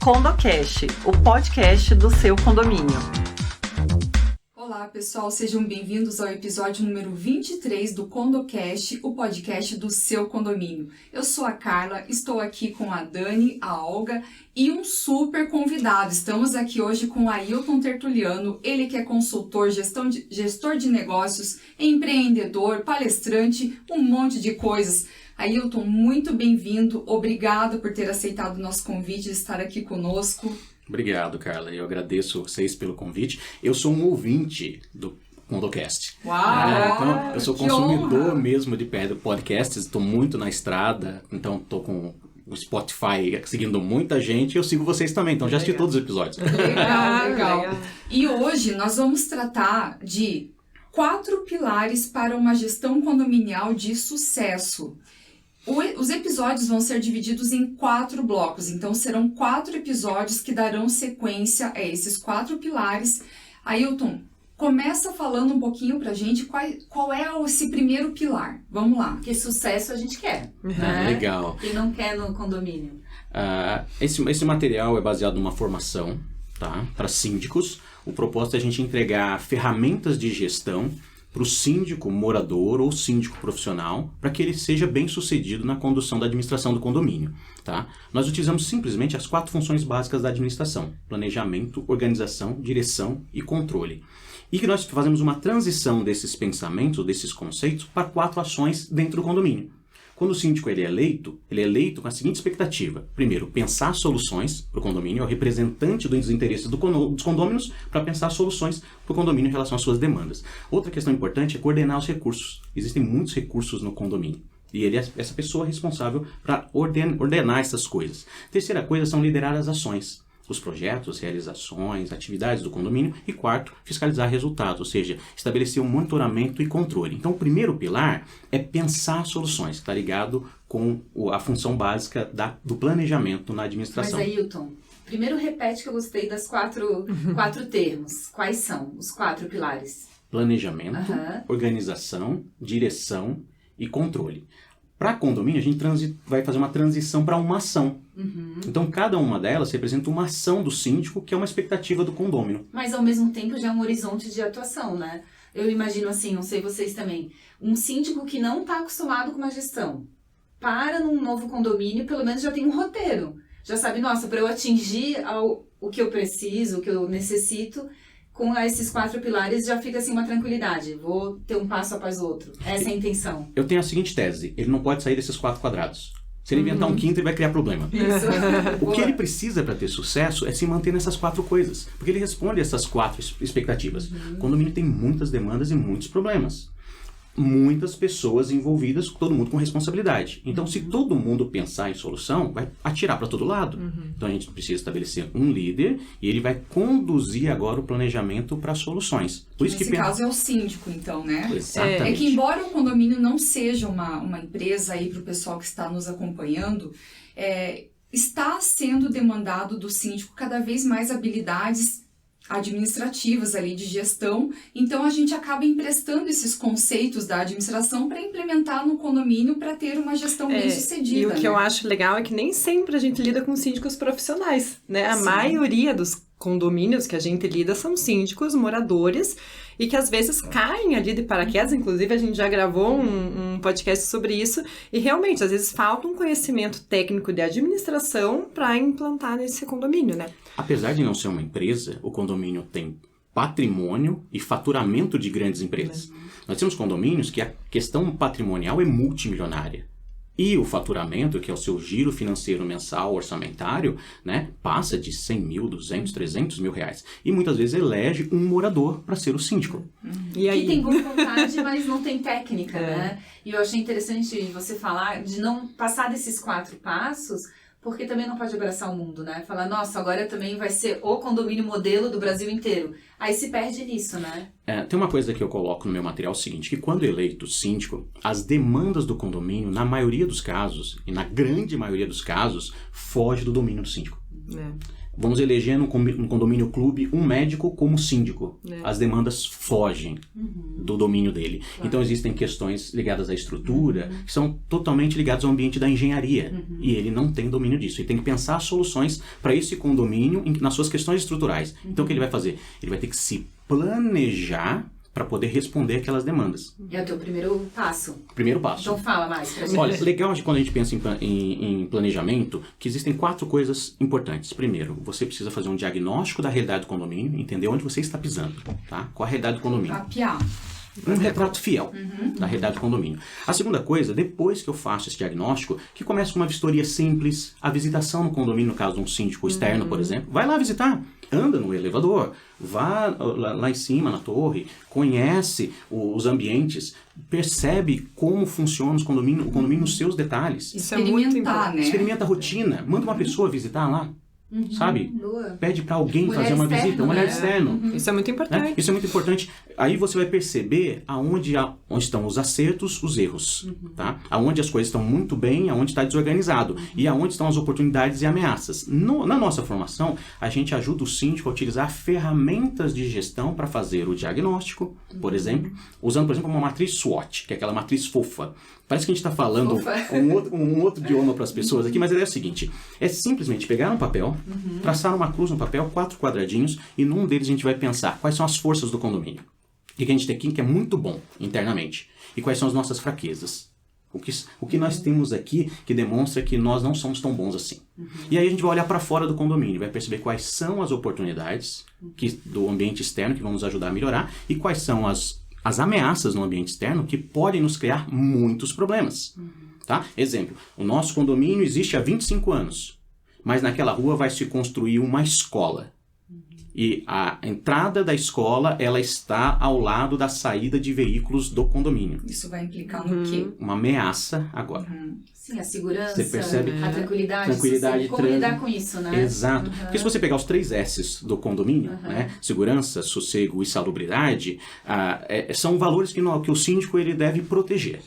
CondoCast, o podcast do seu condomínio. Olá pessoal, sejam bem-vindos ao episódio número 23 do CondoCast, o podcast do seu condomínio. Eu sou a Carla, estou aqui com a Dani, a Olga e um super convidado. Estamos aqui hoje com o Ailton Tertuliano, ele que é consultor, gestor de negócios, empreendedor, palestrante, um monte de coisas. Ailton, muito bem-vindo, obrigado por ter aceitado o nosso convite de estar aqui conosco. Obrigado, Carla. Eu agradeço vocês pelo convite. Eu sou um ouvinte do CondoCast. Uau! Então, eu sou consumidor mesmo de podcasts. Estou muito na estrada, então estou com o Spotify seguindo muita gente. Eu sigo vocês também, então já assisti todos os episódios. Legal. E hoje nós vamos tratar de 4 pilares para uma gestão condominial de sucesso. Os episódios vão ser divididos em 4 blocos, então serão 4 episódios que darão sequência a esses 4 pilares. Ailton, começa falando um pouquinho pra gente qual é esse primeiro pilar. Vamos lá. Que sucesso a gente quer, né? Legal. Quem não quer no condomínio? Esse material é baseado numa formação, tá? Para síndicos. O propósito é a gente entregar ferramentas de gestão para o síndico morador ou síndico profissional, para que ele seja bem sucedido na condução da administração do condomínio. Tá? Nós utilizamos simplesmente as 4 funções básicas da administração: planejamento, organização, direção e controle. E que nós fazemos uma transição desses pensamentos, desses conceitos, para 4 ações dentro do condomínio. Quando o síndico ele é eleito com a seguinte expectativa. Primeiro, pensar soluções para o condomínio, é o representante dos interesses dos condôminos para pensar soluções para o condomínio em relação às suas demandas. Outra questão importante é coordenar os recursos. Existem muitos recursos no condomínio. E ele é essa pessoa responsável para ordenar essas coisas. Terceira coisa são liderar as ações. Os projetos, realizações, atividades do condomínio. E quarto, fiscalizar resultados, ou seja, estabelecer um monitoramento e controle. Então, o primeiro pilar é pensar soluções, está ligado com a função básica do planejamento na administração. Mas, Ailton, primeiro repete que eu gostei das 4 termos. Quais são os 4 pilares? Planejamento, organização, direção e controle. Para condomínio, a gente vai fazer uma transição para uma ação. Então, cada uma delas representa uma ação do síndico, que é uma expectativa do condômino. Mas, ao mesmo tempo, já é um horizonte de atuação, né? Eu imagino assim, não sei vocês também, um síndico que não está acostumado com uma gestão, para num novo condomínio, pelo menos já tem um roteiro. Já sabe, nossa, para eu atingir o que eu preciso, o que eu necessito, com esses 4 pilares já fica assim uma tranquilidade. Vou ter um passo após o outro. Essa é a intenção. Eu tenho a seguinte tese: ele não pode sair desses 4 quadrados. Se ele inventar um quinto, ele vai criar problema. Isso. O que ele precisa para ter sucesso é se manter nessas 4 coisas. Porque ele responde essas 4 expectativas. O condomínio tem muitas demandas e muitos problemas. Muitas pessoas envolvidas, todo mundo com responsabilidade. Então, se todo mundo pensar em solução, vai atirar para todo lado. Então, a gente precisa estabelecer um líder e ele vai conduzir agora o planejamento para soluções. Por isso Nesse caso é o síndico, então, né? Exatamente. É que embora o condomínio não seja uma empresa aí para o pessoal que está nos acompanhando, está sendo demandado do síndico cada vez mais habilidades administrativas ali de gestão, então a gente acaba emprestando esses conceitos da administração para implementar no condomínio para ter uma gestão bem sucedida. E o que eu acho legal é que nem sempre a gente lida com síndicos profissionais, né? A maioria dos condomínios que a gente lida são síndicos, moradores, e que às vezes caem ali de paraquedas. Inclusive a gente já gravou um podcast sobre isso, e realmente às vezes falta um conhecimento técnico de administração para implantar nesse condomínio, né? Apesar de não ser uma empresa, o condomínio tem patrimônio e faturamento de grandes empresas. Nós temos condomínios que a questão patrimonial é multimilionária. E o faturamento, que é o seu giro financeiro mensal orçamentário, né, passa de 100 mil, 200, 300 mil reais. E muitas vezes elege um morador para ser o síndico. E aí? Que tem boa vontade, mas não tem técnica, né? E eu achei interessante você falar de não passar desses 4 passos, porque também não pode abraçar o mundo, né? Falar, nossa, agora também vai ser o condomínio modelo do Brasil inteiro. Aí se perde nisso, né? Tem uma coisa que eu coloco no meu material o seguinte, que quando eleito síndico, as demandas do condomínio, na maioria dos casos, e na grande maioria dos casos, foge do domínio do síndico. Vamos eleger no condomínio clube um médico como síndico. As demandas fogem do domínio dele. Claro. Então existem questões ligadas à estrutura que são totalmente ligadas ao ambiente da engenharia. E ele não tem domínio disso. Ele tem que pensar soluções para esse condomínio nas suas questões estruturais. Então o que ele vai fazer? Ele vai ter que se planejar para poder responder aquelas demandas. É o teu primeiro passo. Primeiro passo. Então fala mais pra gente. Olha, legal de quando a gente pensa em planejamento, que existem 4 coisas importantes. Primeiro, você precisa fazer um diagnóstico da realidade do condomínio, entender onde você está pisando, tá? Qual a realidade do condomínio. Mapear. Um retrato fiel da realidade do condomínio. A segunda coisa, depois que eu faço esse diagnóstico, que começa com uma vistoria simples, a visitação no condomínio, no caso de um síndico externo, por exemplo, vai lá visitar, anda no elevador, vá lá em cima na torre, conhece os ambientes, percebe como funciona o condomínio nos seus detalhes. Isso é muito importante. Né? Experimenta a rotina, manda uma pessoa visitar lá. Sabe? Boa. Pede para alguém Olhar fazer uma externo, visita, um olhar né? externo. Isso é muito importante. Né? Isso é muito importante. Aí você vai perceber onde estão os acertos, os erros. Tá? Aonde as coisas estão muito bem, aonde está desorganizado. E aonde estão as oportunidades e ameaças. Na nossa formação, a gente ajuda o síndico a utilizar ferramentas de gestão para fazer o diagnóstico, por exemplo, usando, por exemplo, uma matriz SWOT, que é aquela matriz fofa. Parece que a gente está falando um outro idioma para as pessoas aqui, mas a ideia é o seguinte, é simplesmente pegar um papel, traçar uma cruz no papel, 4 quadradinhos, e num deles a gente vai pensar quais são as forças do condomínio. O que a gente tem aqui que é muito bom internamente, e quais são as nossas fraquezas. O que nós temos aqui que demonstra que nós não somos tão bons assim. E aí a gente vai olhar para fora do condomínio, vai perceber quais são as oportunidades do ambiente externo que vão nos ajudar a melhorar, e quais são as ameaças no ambiente externo que podem nos criar muitos problemas. Tá? Exemplo, o nosso condomínio existe há 25 anos, mas naquela rua vai se construir uma escola. E a entrada da escola, ela está ao lado da saída de veículos do condomínio. Isso vai implicar no quê? Uma ameaça agora. Sim, a segurança, Você percebe? a tranquilidade, como lidar com isso, né? Exato. Porque se você pegar os 3 S's do condomínio, né, segurança, sossego e salubridade, são valores que o síndico ele deve proteger.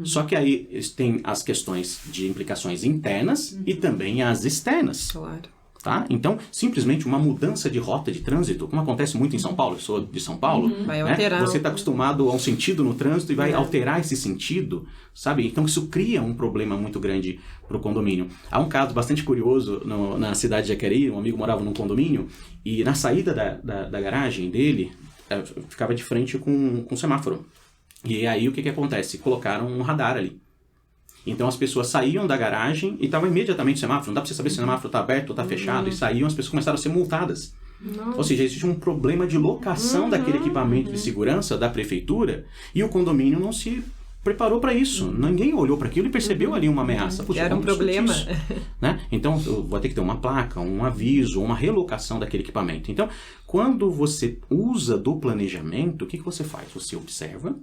Só que aí tem as questões de implicações internas e também as externas. Claro. Tá? Então, simplesmente uma mudança de rota de trânsito, como acontece muito em São Paulo, eu sou de São Paulo, Vai né? alterar. Você está acostumado a um sentido no trânsito e vai alterar esse sentido, sabe? Então isso cria um problema muito grande para o condomínio. Há um caso bastante curioso na cidade de Jacareí, um amigo morava num condomínio e na saída da garagem dele, ficava de frente com um semáforo. E aí o que acontece? Colocaram um radar ali. Então as pessoas saíam da garagem e estava imediatamente o semáforo. Não dá para você saber se o semáforo está aberto ou está fechado. E saíam, as pessoas começaram a ser multadas. Nossa. Ou seja, existe um problema de locação daquele equipamento de segurança da prefeitura e o condomínio não se preparou para isso. Ninguém olhou para aquilo e percebeu ali uma ameaça. Puxa, era um problema. Isso, né? Então vai ter que ter uma placa, um aviso, uma relocação daquele equipamento. Então, quando você usa do planejamento, o que você faz? Você observa.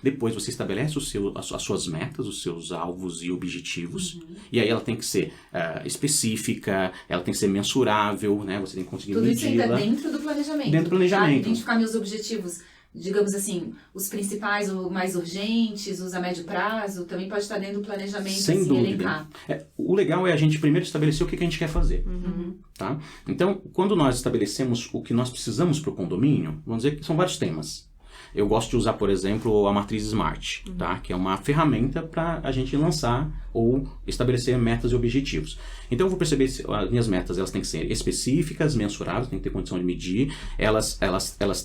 Depois você estabelece as suas metas, os seus alvos e objetivos. E aí ela tem que ser específica, ela tem que ser mensurável, né? Você tem que conseguir medi-la. Tudo isso ainda dentro do planejamento. Dentro do planejamento. Tá? Identificar meus objetivos, digamos assim, os principais ou mais urgentes, os a médio prazo, também pode estar dentro do planejamento. Sem assim, dúvida. Elencar. O legal é a gente primeiro estabelecer o que a gente quer fazer. Tá? Então, quando nós estabelecemos o que nós precisamos para o condomínio, vamos dizer que são vários temas. Eu gosto de usar, por exemplo, a matriz SMART, tá? Que é uma ferramenta para a gente lançar ou estabelecer metas e objetivos. Então eu vou perceber se as minhas metas elas têm que ser específicas, mensuráveis, tem que ter condição de medir, elas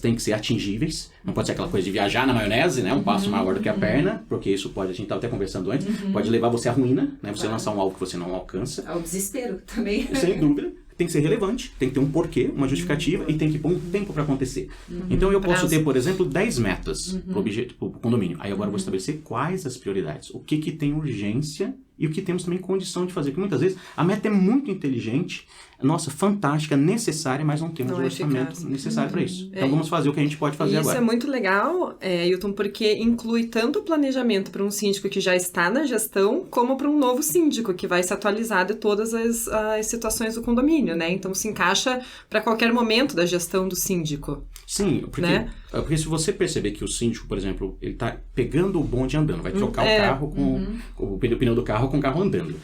têm que ser atingíveis, não pode ser aquela coisa de viajar na maionese, né? Um passo maior do que a perna, porque isso pode, a gente estava até conversando antes, pode levar você à ruína, né? Você lançar um alvo que você não alcança. Ao desespero também. Sem dúvida. Tem que ser relevante, tem que ter um porquê, uma justificativa e tem que pôr um tempo para acontecer. Então eu posso ter, por exemplo, 10 metas para o condomínio. Aí agora eu vou estabelecer quais as prioridades, o que tem urgência e o que temos também condição de fazer. Porque muitas vezes a meta é muito inteligente, nossa, fantástica, necessária, mas não temos o orçamento necessário para isso. Então vamos fazer o que a gente pode fazer agora. Isso é muito legal, Hilton, porque inclui tanto o planejamento para um síndico que já está na gestão, como para um novo síndico que vai se atualizar de todas as situações do condomínio, né? Então se encaixa para qualquer momento da gestão do síndico. Sim, porque se você perceber que o síndico, por exemplo, ele está pegando o bonde andando, vai trocar o carro com o pneu do carro com o carro andando.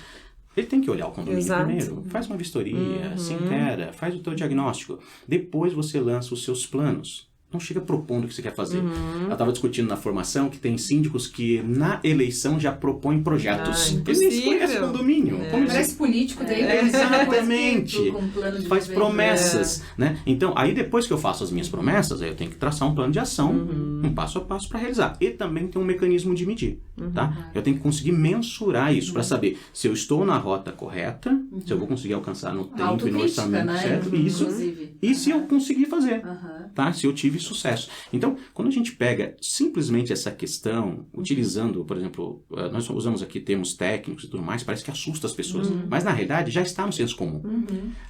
Ele tem que olhar o condomínio Exato. primeiro, faz uma vistoria, se intera, faz o teu diagnóstico. Depois você lança os seus planos. Não chega propondo o que você quer fazer. Eu estava discutindo na formação que tem síndicos que na eleição já propõem projetos. Eles nem se conhecem condomínio. Como Parece político daí. Exatamente. Com um plano de Faz governo. promessas, né? Então, aí depois que eu faço as minhas promessas, aí eu tenho que traçar um plano de ação, um passo a passo para realizar. E também tem um mecanismo de medir, tá? Eu tenho que conseguir mensurar isso para saber se eu estou na rota correta, se eu vou conseguir alcançar no tempo e no orçamento certo, isso, Inclusive. e se eu conseguir fazer, Aham. tá? Se eu tive sucesso. Então, quando a gente pega simplesmente essa questão, utilizando, por exemplo, nós usamos aqui termos técnicos e tudo mais, parece que assusta as pessoas. Mas, na realidade, já está no senso comum.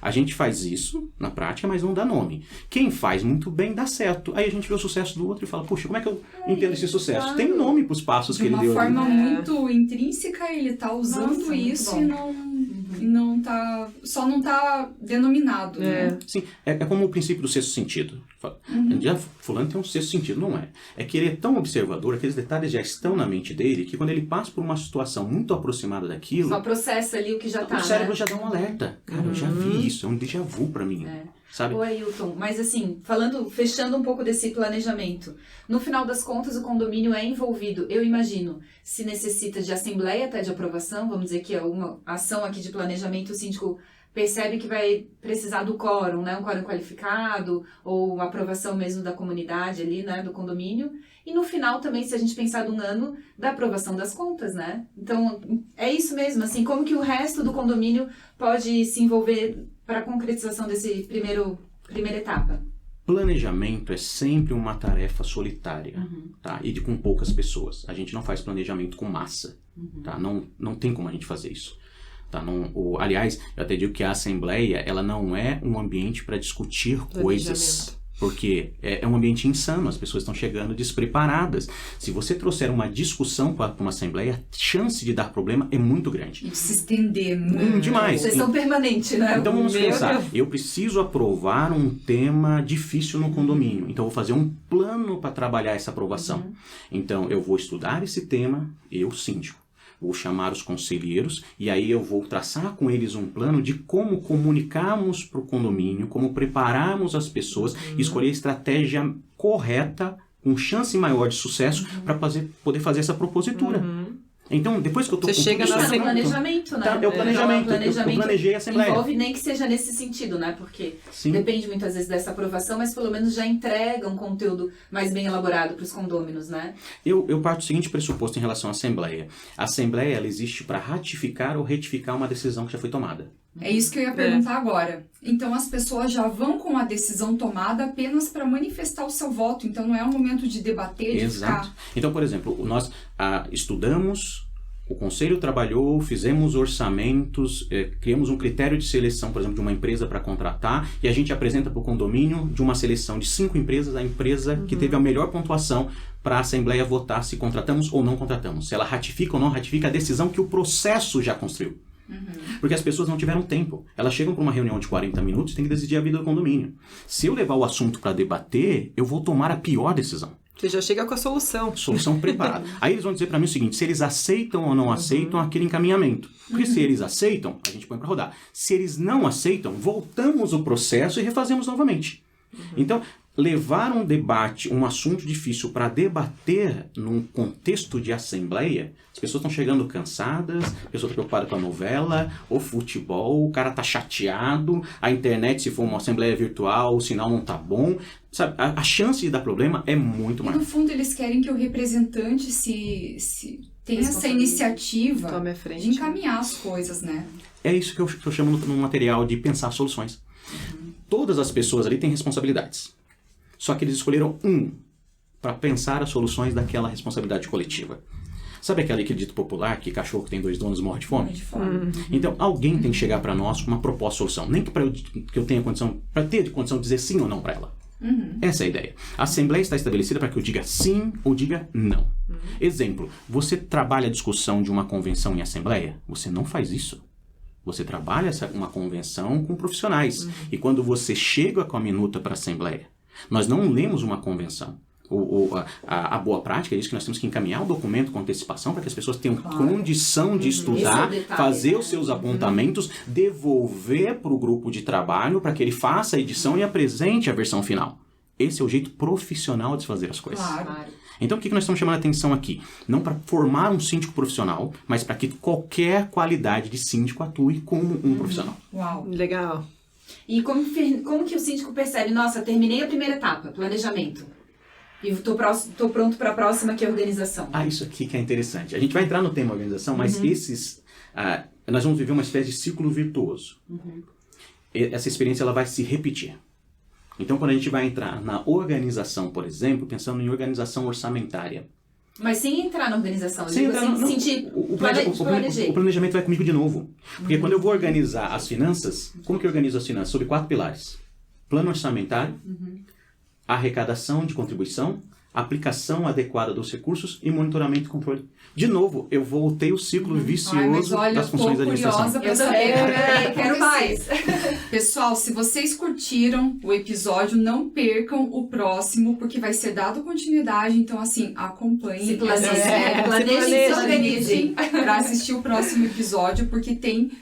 A gente faz isso na prática, mas não dá nome. Quem faz muito bem, dá certo. Aí a gente vê o sucesso do outro e fala, puxa, como é que eu entendo esse sucesso? claro. Tem um nome para os passos que De ele uma deu ali. forma muito intrínseca, ele tá usando Nossa, muito isso bom. e não tá... Só não tá denominado, né? Sim, é como o princípio do sexto sentido. Já fulano tem um sexto sentido, não é? É que ele é tão observador, aqueles detalhes já estão na mente dele, que quando ele passa por uma situação muito aproximada daquilo, Só processa ali o que já tá, o cérebro né? já dá um alerta. Cara, eu já vi isso, é um déjà vu pra mim. Sabe? Ô, Ailton, mas assim, fechando um pouco desse planejamento, no final das contas o condomínio é envolvido, eu imagino, se necessita de assembleia até de aprovação, vamos dizer que é uma ação aqui de planejamento, o síndico percebe que vai precisar do quórum, né, um quórum qualificado, ou aprovação mesmo da comunidade ali, né, do condomínio, e no final também, se a gente pensar de um ano, da aprovação das contas, né? Então, é isso mesmo, assim, como que o resto do condomínio pode se envolver para a concretização desse primeira etapa? Planejamento é sempre uma tarefa solitária, tá? E com poucas pessoas. A gente não faz planejamento com massa, tá? Não tem como a gente fazer isso. Tá? Aliás, eu até digo que a Assembleia, ela não é um ambiente para discutir coisas. Porque é um ambiente insano, as pessoas estão chegando despreparadas. Se você trouxer uma discussão para uma Assembleia, a chance de dar problema é muito grande. E de se estender muito. Demais. Sessão permanente, né? Então vamos Meu pensar, Deus. eu preciso aprovar um tema difícil no condomínio, então eu vou fazer um plano para trabalhar essa aprovação. Então eu vou estudar esse tema, eu síndico. Vou chamar os conselheiros e aí eu vou traçar com eles um plano de como comunicarmos para o condomínio, como prepararmos as pessoas e escolher a estratégia correta, com chance maior de sucesso, para poder fazer essa propositura. Então, depois que eu estou Você chega tudo na isso Tá no pronto, planejamento, né? tá, é o planejamento. Então, Eu planejei a Assembleia. envolve nem que seja nesse sentido, né? Porque Sim. depende muitas vezes dessa aprovação, mas pelo menos já entrega um conteúdo mais bem elaborado para os condôminos, né? Eu parto do seguinte pressuposto em relação à Assembleia. A Assembleia ela existe para ratificar ou retificar uma decisão que já foi tomada. É isso que eu ia perguntar agora. Então as pessoas já vão com a decisão tomada apenas para manifestar o seu voto. Então não é um momento de debater, de Exato. ficar... Então, por exemplo, nós estudamos, o conselho trabalhou, fizemos orçamentos, criamos um critério de seleção, por exemplo, de uma empresa para contratar, e a gente apresenta para o condomínio de uma seleção de 5 empresas, a empresa que teve a melhor pontuação para a Assembleia votar se contratamos ou não contratamos, se ela ratifica ou não ratifica a decisão que o processo já construiu. Porque as pessoas não tiveram tempo. Elas chegam para uma reunião de 40 minutos e têm que decidir a vida do condomínio. Se eu levar o assunto para debater, eu vou tomar a pior decisão. Você já chega com a solução. Solução preparada. Aí eles vão dizer para mim o seguinte, se eles aceitam ou não aceitam aquele encaminhamento. Porque se eles aceitam, a gente põe para rodar. Se eles não aceitam, voltamos o processo e refazemos novamente. Então, levar um debate, um assunto difícil para debater num contexto de assembleia, as pessoas estão chegando cansadas, a pessoa está preocupada com a novela, o futebol, o cara está chateado, a internet, se for uma assembleia virtual, o sinal não está bom. Sabe, a chance de dar problema é muito E maior. no fundo eles querem que o representante se tenha essa iniciativa Tome a frente. de encaminhar as coisas, né? É isso que eu chamo no material de pensar soluções. Todas as pessoas ali têm responsabilidades. Só que eles escolheram para pensar as soluções daquela responsabilidade coletiva. Sabe aquele dito popular que cachorro que tem 2 donos morre de fome? De forma. Então, alguém tem que chegar para nós com uma proposta de solução. Nem que eu tenha condição, para ter condição de dizer sim ou não para ela. Essa é a ideia. A Assembleia está estabelecida para que eu diga sim ou diga não. Exemplo, você trabalha a discussão de uma convenção em Assembleia? Você não faz isso. Você trabalha uma convenção com profissionais. E quando você chega com a minuta para a Assembleia, nós não lemos uma convenção. A boa prática é isso, que nós temos que encaminhar o documento com antecipação para que as pessoas tenham Claro. condição de estudar, Esse é o detalhe, fazer né? os seus apontamentos, devolver para o grupo de trabalho para que ele faça a edição e apresente a versão final. Esse é o jeito profissional de se fazer as coisas. Claro. Então, o que nós estamos chamando a atenção aqui? Não para formar um síndico profissional, mas para que qualquer qualidade de síndico atue como um profissional. Uau. Legal. E como que o síndico percebe, nossa, terminei a primeira etapa, planejamento, e tô pronto para a próxima, que é organização? Isso aqui que é interessante. A gente vai entrar no tema organização, mas nós vamos viver uma espécie de ciclo virtuoso. Essa experiência ela vai se repetir. Então, quando a gente vai entrar na organização, por exemplo, pensando em organização orçamentária. Mas sem entrar na organização, Sem entrar no- sentir, o planejei. planejamento vai comigo de novo. Porque quando eu vou organizar as finanças, como que eu organizo as finanças? Sobre 4 pilares. Plano orçamentário, arrecadação de contribuição, aplicação adequada dos recursos e monitoramento e controle. De novo, eu voltei o ciclo Ai, mas vicioso olha, das funções da administração. curiosa pra Eu saber também, como é que vai quero mais. acontecer. Pessoal, se vocês curtiram o episódio, não percam o próximo, porque vai ser dado continuidade. Então, assim, acompanhem. Se planejem, se planejem e se organizem. Para assistir o próximo episódio, porque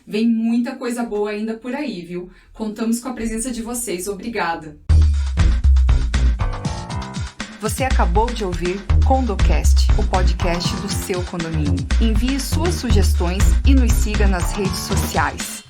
vem muita coisa boa ainda por aí, viu? Contamos com a presença de vocês. Obrigada. Você acabou de ouvir CondoCast, o podcast do seu condomínio. Envie suas sugestões e nos siga nas redes sociais.